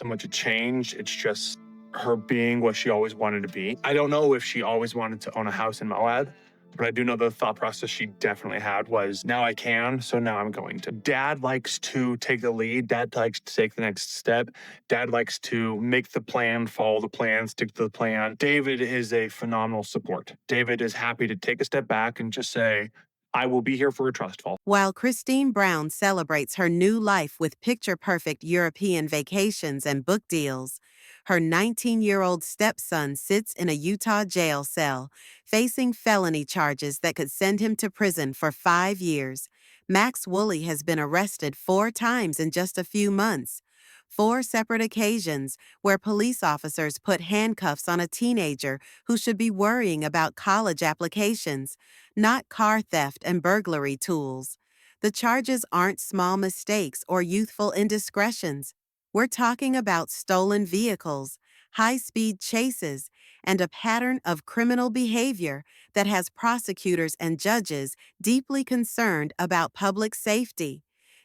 so much a change. It's just her being what she always wanted to be. I don't know if she always wanted to own a house in Moab, but I do know the thought process she definitely had was, now I can, so now I'm going to. Dad likes to take the lead. Dad likes to take the next step. Dad likes to make the plan, follow the plan, stick to the plan. David is a phenomenal support. David is happy to take a step back and just say, I will be here for a trust fall. While Christine Brown celebrates her new life with picture-perfect European vacations and book deals, her 19-year-old stepson sits in a Utah jail cell, facing felony charges that could send him to prison for 5 years. Max Woolley has been arrested 4 times in just a few months. 4 separate occasions where police officers put handcuffs on a teenager who should be worrying about college applications, not car theft and burglary tools. The charges aren't small mistakes or youthful indiscretions. We're talking about stolen vehicles, high-speed chases, and a pattern of criminal behavior that has prosecutors and judges deeply concerned about public safety.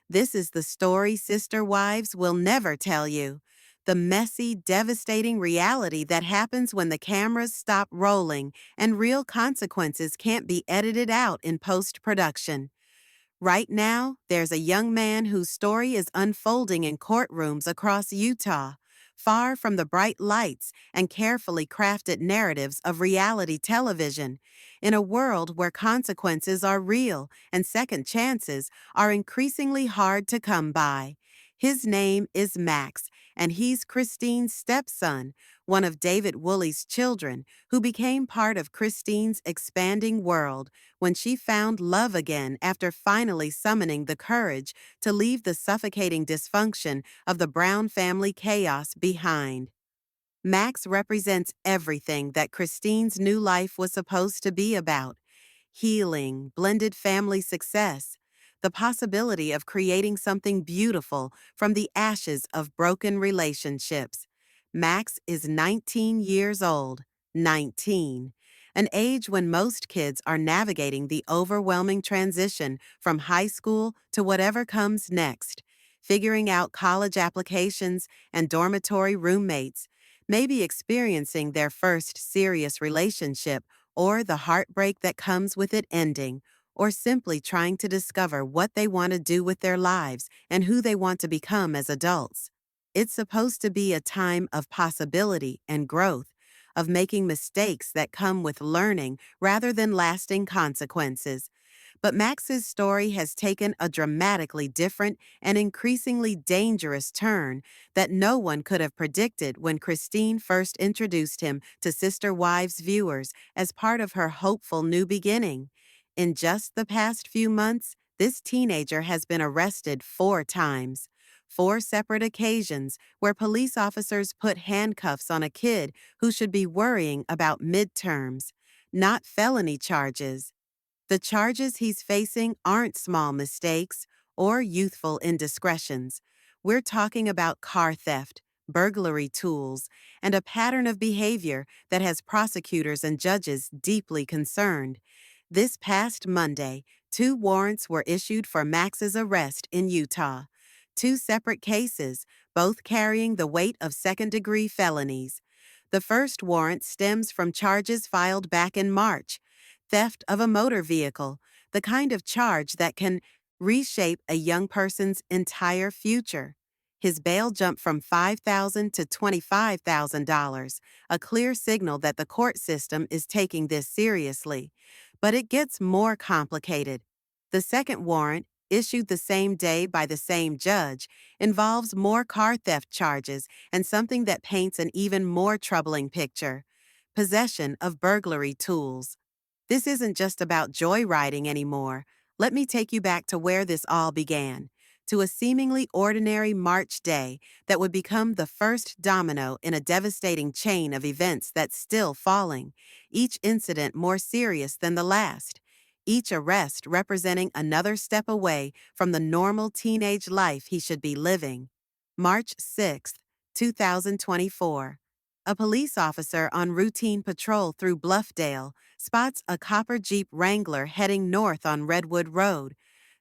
This is the story Sister Wives will never tell you. The messy, devastating reality that happens when the cameras stop rolling and real consequences can't be edited out in post-production. Right now, there's a young man whose story is unfolding in courtrooms across Utah, far from the bright lights and carefully crafted narratives of reality television, in a world where consequences are real and second chances are increasingly hard to come by. His name is Max, and he's Christine's stepson, one of David Woolley's children, who became part of Christine's expanding world when she found love again after finally summoning the courage to leave the suffocating dysfunction of the Brown family chaos behind. Max represents everything that Christine's new life was supposed to be about: healing, blended family success, the possibility of creating something beautiful from the ashes of broken relationships. Max is 19 years old, 19, an age when most kids are navigating the overwhelming transition from high school to whatever comes next, figuring out college applications and dormitory roommates, maybe experiencing their first serious relationship or the heartbreak that comes with it ending, or simply trying to discover what they want to do with their lives and who they want to become as adults. It's supposed to be a time of possibility and growth, of making mistakes that come with learning rather than lasting consequences. But Max's story has taken a dramatically different and increasingly dangerous turn that no one could have predicted when Christine first introduced him to Sister Wives viewers as part of her hopeful new beginning. In just the past few months, this teenager has been arrested 4 times. 4 separate occasions where police officers put handcuffs on a kid who should be worrying about midterms, not felony charges. The charges he's facing aren't small mistakes or youthful indiscretions. We're talking about car theft, burglary tools, and a pattern of behavior that has prosecutors and judges deeply concerned. This past Monday, 2 warrants were issued for Max's arrest in Utah. 2 separate cases, both carrying the weight of second-degree felonies. The first warrant stems from charges filed back in March: theft of a motor vehicle, the kind of charge that can reshape a young person's entire future. His bail jumped from $5,000 to $25,000, a clear signal that the court system is taking this seriously. But it gets more complicated. The second warrant, issued the same day by the same judge, involves more car theft charges and something that paints an even more troubling picture: possession of burglary tools. This isn't just about joyriding anymore. Let me take you back to where this all began, to a seemingly ordinary March day that would become the first domino in a devastating chain of events that's still falling, each incident more serious than the last, each arrest representing another step away from the normal teenage life he should be living. March 6, 2024. A police officer on routine patrol through Bluffdale spots a copper Jeep Wrangler heading north on Redwood Road.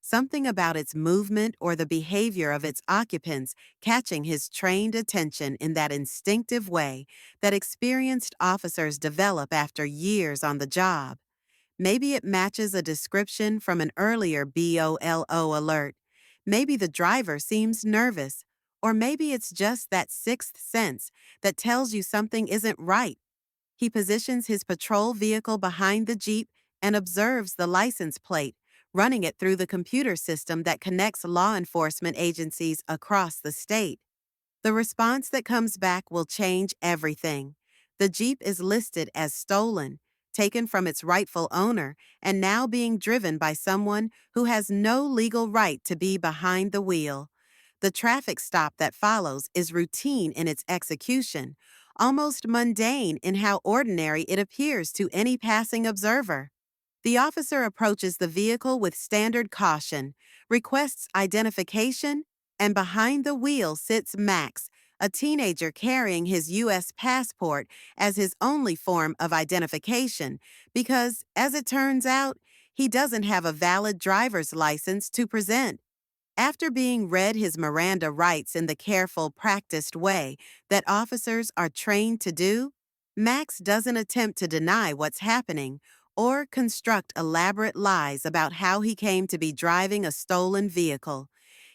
something about its movement or the behavior of its occupants catching his trained attention in that instinctive way that experienced officers develop after years on the job. Maybe it matches a description from an earlier BOLO alert. Maybe the driver seems nervous. Or maybe it's just that sixth sense that tells you something isn't right. He positions his patrol vehicle behind the Jeep and observes the license plate, running it through the computer system that connects law enforcement agencies across the state. The response that comes back will change everything. The Jeep is listed as stolen, taken from its rightful owner, and now being driven by someone who has no legal right to be behind the wheel. The traffic stop that follows is routine in its execution, almost mundane in how ordinary it appears to any passing observer. The officer approaches the vehicle with standard caution, requests identification, and behind the wheel sits Max, a teenager carrying his U.S. passport as his only form of identification because, as it turns out, he doesn't have a valid driver's license to present. After being read his Miranda rights in the careful, practiced way that officers are trained to do, Max doesn't attempt to deny what's happening or construct elaborate lies about how he came to be driving a stolen vehicle.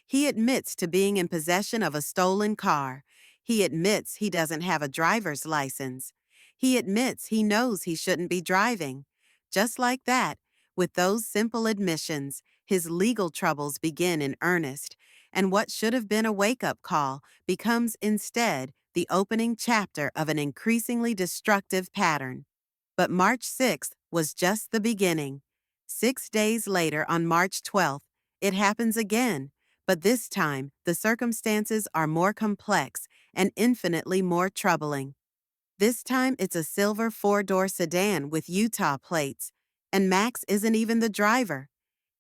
He admits to being in possession of a stolen car. He admits he doesn't have a driver's license. He admits he knows he shouldn't be driving. Just like that, with those simple admissions, his legal troubles begin in earnest, and what should have been a wake-up call becomes instead the opening chapter of an increasingly destructive pattern. But March 6th was just the beginning. 6 days later, on March 12th, it happens again, but this time the circumstances are more complex and infinitely more troubling. This time it's a silver four-door sedan with Utah plates, and Max isn't even the driver.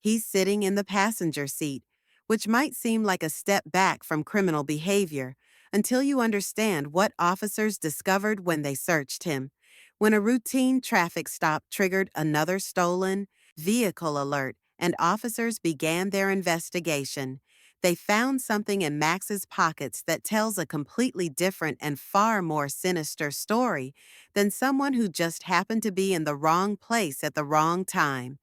He's sitting in the passenger seat, which might seem like a step back from criminal behavior until you understand what officers discovered when they searched him. When a routine traffic stop triggered another stolen vehicle alert and officers began their investigation, they found something in Max's pockets that tells a completely different and far more sinister story than someone who just happened to be in the wrong place at the wrong time.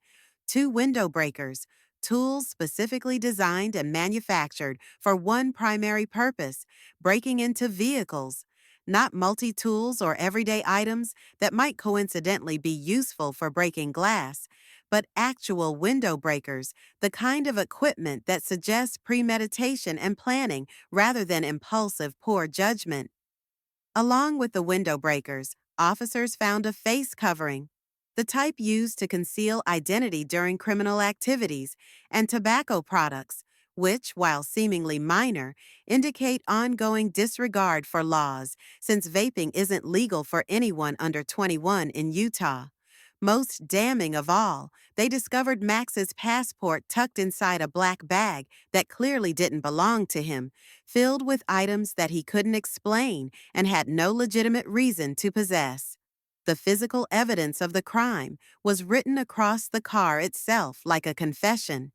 Two window breakers, tools specifically designed and manufactured for one primary purpose: breaking into vehicles. Not multi-tools or everyday items that might coincidentally be useful for breaking glass, but actual window breakers, the kind of equipment that suggests premeditation and planning rather than impulsive poor judgment. Along with the window breakers, officers found a face covering, the type used to conceal identity during criminal activities, and tobacco products, which, while seemingly minor, indicate ongoing disregard for laws since vaping isn't legal for anyone under 21 in Utah. Most damning of all, they discovered Max's passport tucked inside a black bag that clearly didn't belong to him, filled with items that he couldn't explain and had no legitimate reason to possess. The physical evidence of the crime was written across the car itself like a confession.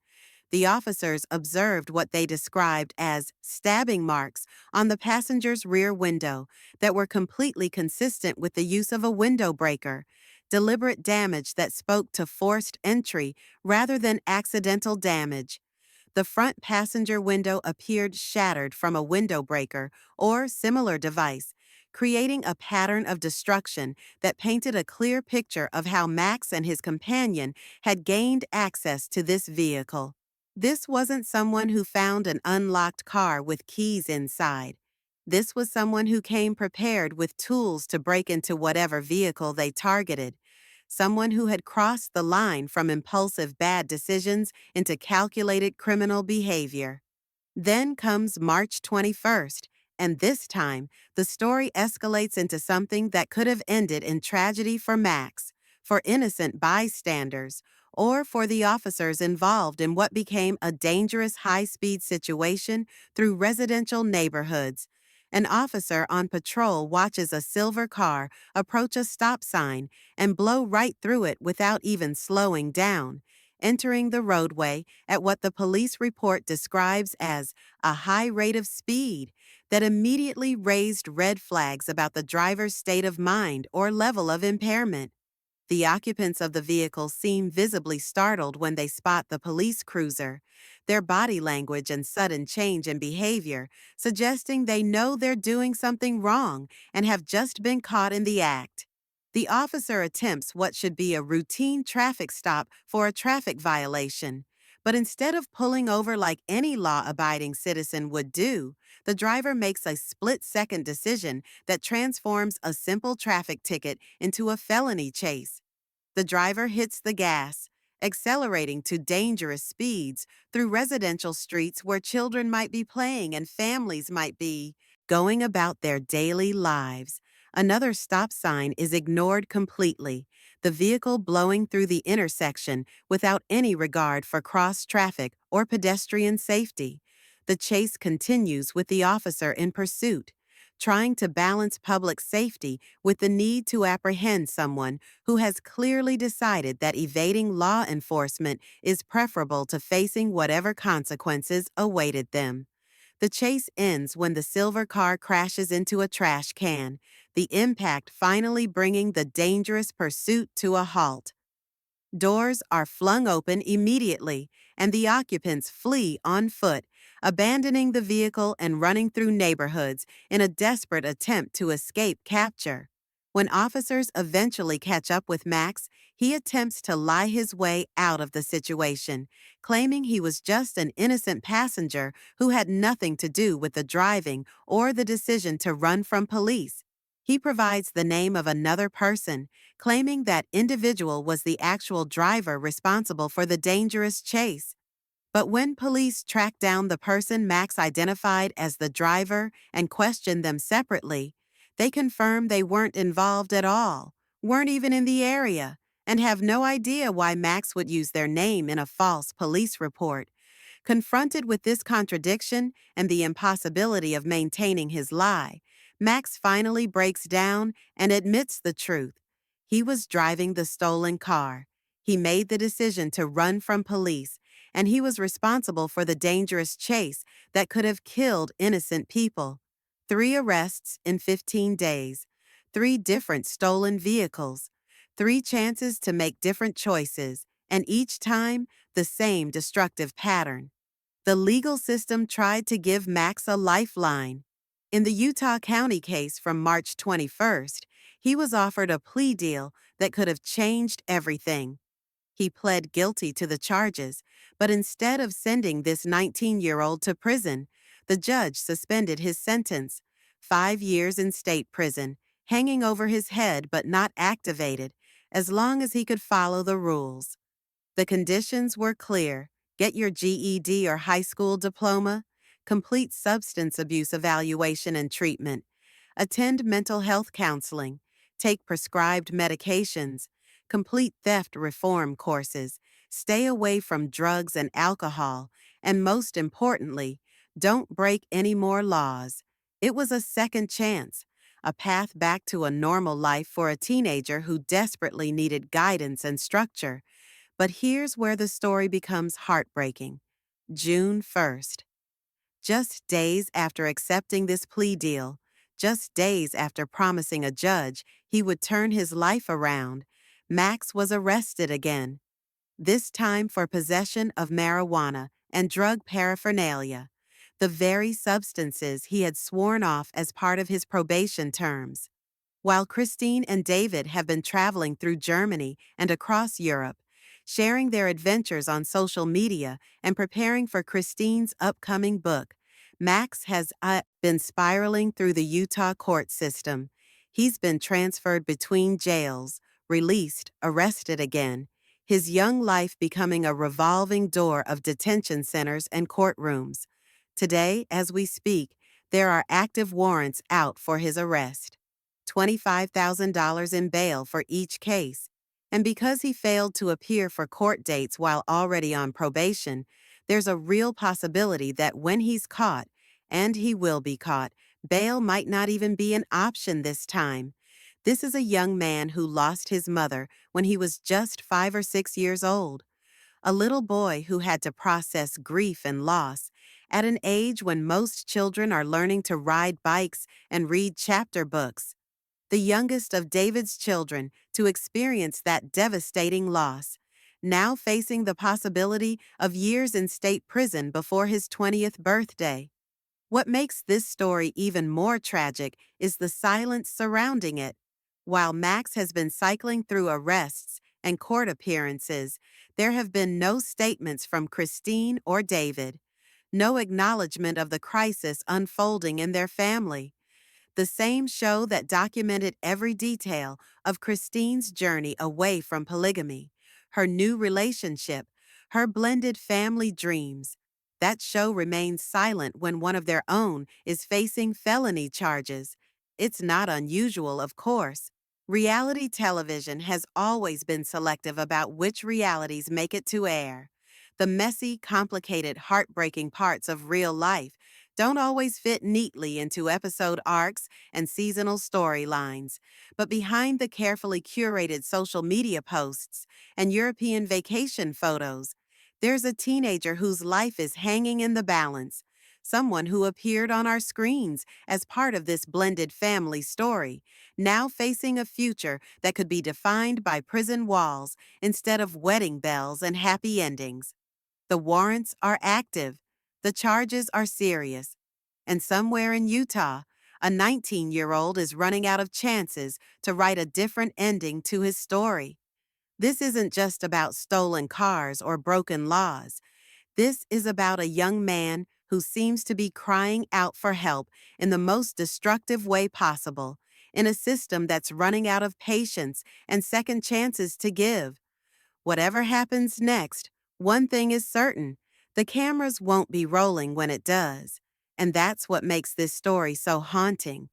The officers observed what they described as stabbing marks on the passenger's rear window that were completely consistent with the use of a window breaker, deliberate damage that spoke to forced entry rather than accidental damage. The front passenger window appeared shattered from a window breaker or similar device, creating a pattern of destruction that painted a clear picture of how Max and his companion had gained access to this vehicle. This wasn't someone who found an unlocked car with keys inside. This was someone who came prepared with tools to break into whatever vehicle they targeted. Someone who had crossed the line from impulsive bad decisions into calculated criminal behavior. Then comes March 21st, and this time, the story escalates into something that could have ended in tragedy for Max, for innocent bystanders, or for the officers involved in what became a dangerous high-speed situation through residential neighborhoods. An officer on patrol watches a silver car approach a stop sign and blow right through it without even slowing down. entering the roadway at what the police report describes as a high rate of speed that immediately raised red flags about the driver's state of mind or level of impairment. The occupants of the vehicle seem visibly startled when they spot the police cruiser, their body language and sudden change in behavior suggesting they know they're doing something wrong and have just been caught in the act. The officer attempts what should be a routine traffic stop for a traffic violation, but instead of pulling over like any law-abiding citizen would do, the driver makes a split-second decision that transforms a simple traffic ticket into a felony chase. The driver hits the gas, accelerating to dangerous speeds through residential streets where children might be playing and families might be going about their daily lives. Another stop sign is ignored completely, the vehicle blowing through the intersection without any regard for cross traffic or pedestrian safety. The chase continues with the officer in pursuit, trying to balance public safety with the need to apprehend someone who has clearly decided that evading law enforcement is preferable to facing whatever consequences awaited them. The chase ends when the silver car crashes into a trash can, the impact finally bringing the dangerous pursuit to a halt. Doors are flung open immediately, and the occupants flee on foot, abandoning the vehicle and running through neighborhoods in a desperate attempt to escape capture. When officers eventually catch up with Max, he attempts to lie his way out of the situation, claiming he was just an innocent passenger who had nothing to do with the driving or the decision to run from police. He provides the name of another person, claiming that individual was the actual driver responsible for the dangerous chase. But when police tracked down the person Max identified as the driver and questioned them separately, they confirmed they weren't involved at all, weren't even in the area, and have no idea why Max would use their name in a false police report. Confronted with this contradiction and the impossibility of maintaining his lie, Max finally breaks down and admits the truth. He was driving the stolen car. He made the decision to run from police, and he was responsible for the dangerous chase that could have killed innocent people. 3 arrests in 15 days, 3 different stolen vehicles, 3 chances to make different choices, and each time, the same destructive pattern. The legal system tried to give Max a lifeline. In the Utah County case from March 21st, he was offered a plea deal that could have changed everything. He pled guilty to the charges, but instead of sending this 19-year-old to prison, the judge suspended his sentence, 5 years in state prison, hanging over his head but not activated, as long as he could follow the rules. The conditions were clear: get your GED or high school diploma, complete substance abuse evaluation and treatment, attend mental health counseling, take prescribed medications, complete theft reform courses, stay away from drugs and alcohol, and most importantly, don't break any more laws. It was a second chance, a path back to a normal life for a teenager who desperately needed guidance and structure. But here's where the story becomes heartbreaking. June 1st. Just days after accepting this plea deal, just days after promising a judge he would turn his life around, Max was arrested again, this time for possession of marijuana and drug paraphernalia, the very substances he had sworn off as part of his probation terms. While Christine and David have been traveling through Germany and across Europe, sharing their adventures on social media and preparing for Christine's upcoming book, Max has been spiraling through the Utah court system. He's been transferred between jails, released, arrested again, his young life becoming a revolving door of detention centers and courtrooms. Today, as we speak, there are active warrants out for his arrest. $25,000 in bail for each case. And because he failed to appear for court dates while already on probation, there's a real possibility that when he's caught, and he will be caught, bail might not even be an option this time. This is a young man who lost his mother when he was just 5 or 6 years old. a little boy who had to process grief and loss at an age when most children are learning to ride bikes and read chapter books. The youngest of David's children to experience that devastating loss, now facing the possibility of years in state prison before his 20th birthday. What makes this story even more tragic is the silence surrounding it. While Max has been cycling through arrests and court appearances, there have been no statements from Christine or David, no acknowledgement of the crisis unfolding in their family. The same show that documented every detail of Christine's journey away from polygamy, her new relationship, her blended family dreams. That show remains silent when one of their own is facing felony charges. It's not unusual, of course. Reality television has always been selective about which realities make it to air. The messy, complicated, heartbreaking parts of real life don't always fit neatly into episode arcs and seasonal storylines, but behind the carefully curated social media posts and European vacation photos, there's a teenager whose life is hanging in the balance, someone who appeared on our screens as part of this blended family story, now facing a future that could be defined by prison walls instead of wedding bells and happy endings. The warrants are active. The charges are serious. And somewhere in Utah, a 19-year-old is running out of chances to write a different ending to his story. This isn't just about stolen cars or broken laws. This is about a young man who seems to be crying out for help in the most destructive way possible, in a system that's running out of patience and second chances to give. Whatever happens next, one thing is certain: the cameras won't be rolling when it does. And that's what makes this story so haunting.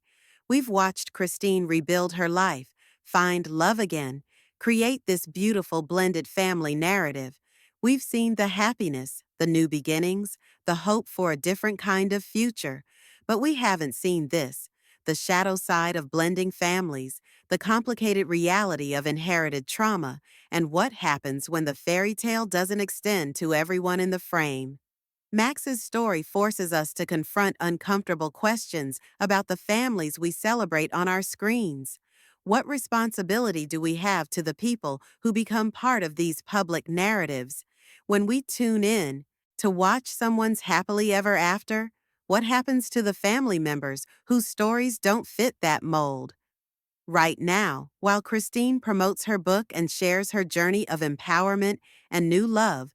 We've watched Christine rebuild her life, find love again, create this beautiful blended family narrative. We've seen the happiness, the new beginnings, the hope for a different kind of future. But we haven't seen this: the shadow side of blending families, the complicated reality of inherited trauma, and what happens when the fairy tale doesn't extend to everyone in the frame. Max's story forces us to confront uncomfortable questions about the families we celebrate on our screens. What responsibility do we have to the people who become part of these public narratives? When we tune in to watch someone's happily ever after, what happens to the family members whose stories don't fit that mold? Right now, while Christine promotes her book and shares her journey of empowerment and new love,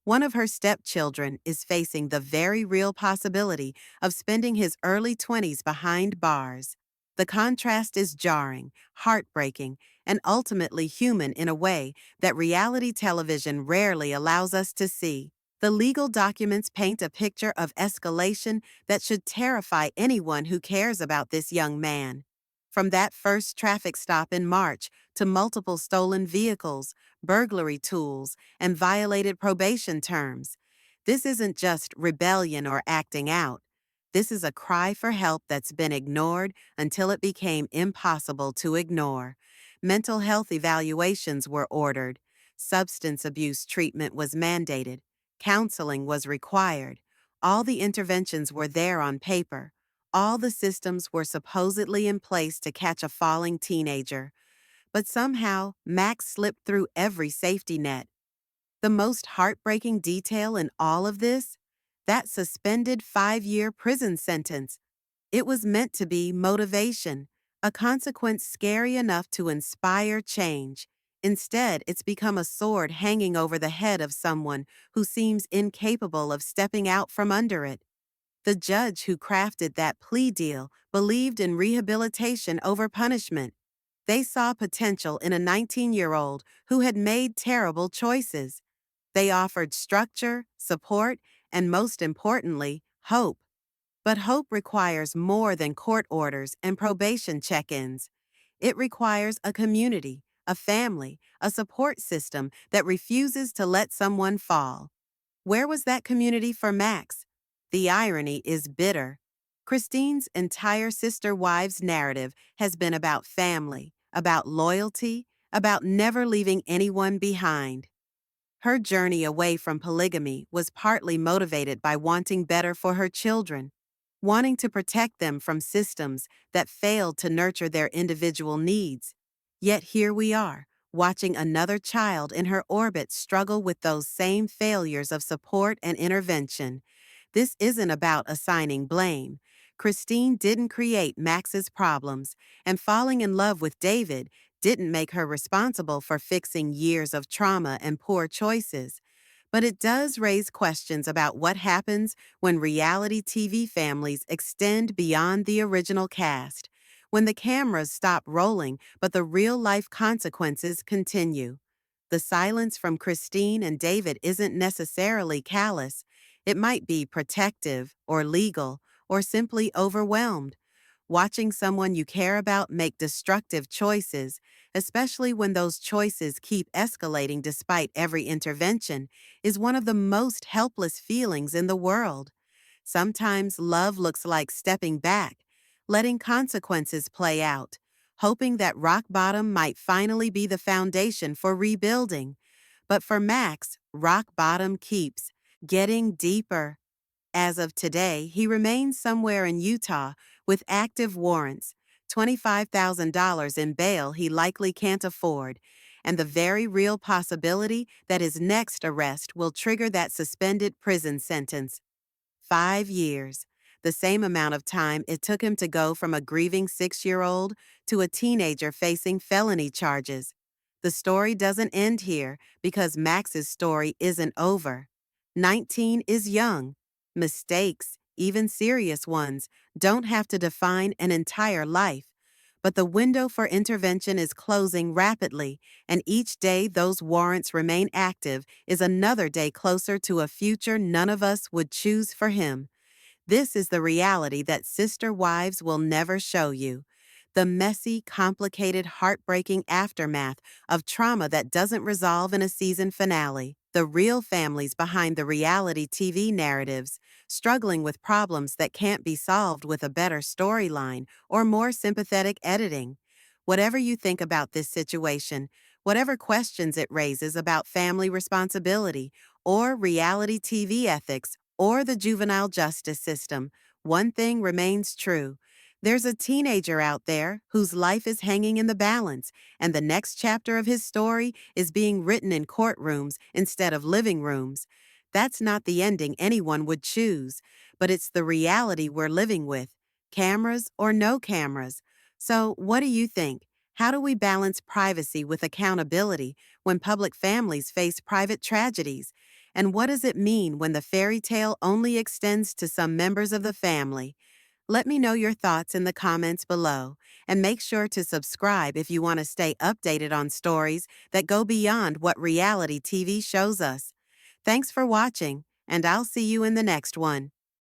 one of her stepchildren is facing the very real possibility of spending his early 20s behind bars. The contrast is jarring, heartbreaking, and ultimately human in a way that reality television rarely allows us to see. The legal documents paint a picture of escalation that should terrify anyone who cares about this young man. From that first traffic stop in March to multiple stolen vehicles, burglary tools, and violated probation terms, this isn't just rebellion or acting out. This is a cry for help that's been ignored until it became impossible to ignore. Mental health evaluations were ordered. Substance abuse treatment was mandated. Counseling was required. All the interventions were there on paper. All the systems were supposedly in place to catch a falling teenager. But somehow, Max slipped through every safety net. The most heartbreaking detail in all of this? That suspended 5-year prison sentence. It was meant to be motivation, a consequence scary enough to inspire change. Instead, it's become a sword hanging over the head of someone who seems incapable of stepping out from under it. The judge who crafted that plea deal believed in rehabilitation over punishment. They saw potential in a 19-year-old who had made terrible choices. They offered structure, support, and most importantly, hope. But hope requires more than court orders and probation check-ins. It requires a community, a family, a support system that refuses to let someone fall. Where was that community for Max? The irony is bitter. Christine's entire Sister Wives narrative has been about family, about loyalty, about never leaving anyone behind. Her journey away from polygamy was partly motivated by wanting better for her children, wanting to protect them from systems that failed to nurture their individual needs. Yet here we are, watching another child in her orbit struggle with those same failures of support and intervention. This isn't about assigning blame. Christine didn't create Max's problems, and falling in love with David didn't make her responsible for fixing years of trauma and poor choices. But it does raise questions about what happens when reality TV families extend beyond the original cast, when the cameras stop rolling but the real life consequences continue. The silence from Christine and David isn't necessarily callous. It might be protective or legal or simply overwhelmed. Watching someone you care about make destructive choices, especially when those choices keep escalating despite every intervention, is one of the most helpless feelings in the world. Sometimes love looks like stepping back, letting consequences play out, hoping that rock bottom might finally be the foundation for rebuilding. But for Max, rock bottom keeps getting deeper. As of today, he remains somewhere in Utah with active warrants, $25,000 in bail he likely can't afford, and the very real possibility that his next arrest will trigger that suspended prison sentence. 5 years, the same amount of time it took him to go from a grieving 6-year-old to a teenager facing felony charges. The story doesn't end here because Max's story isn't over. 19 is young. Mistakes, even serious ones, don't have to define an entire life. But the window for intervention is closing rapidly, and each day those warrants remain active is another day closer to a future none of us would choose for him. This is the reality that Sister Wives will never show you. The messy, complicated, heartbreaking aftermath of trauma that doesn't resolve in a season finale. The real families behind the reality TV narratives, struggling with problems that can't be solved with a better storyline or more sympathetic editing. Whatever you think about this situation, whatever questions it raises about family responsibility or reality TV ethics or the juvenile justice system, one thing remains true. There's a teenager out there whose life is hanging in the balance, and the next chapter of his story is being written in courtrooms instead of living rooms. That's not the ending anyone would choose, but it's the reality we're living with, cameras or no cameras. So, what do you think? How do we balance privacy with accountability when public families face private tragedies? And what does it mean when the fairy tale only extends to some members of the family? Let me know your thoughts in the comments below, and make sure to subscribe if you want to stay updated on stories that go beyond what reality TV shows us. Thanks for watching, and I'll see you in the next one.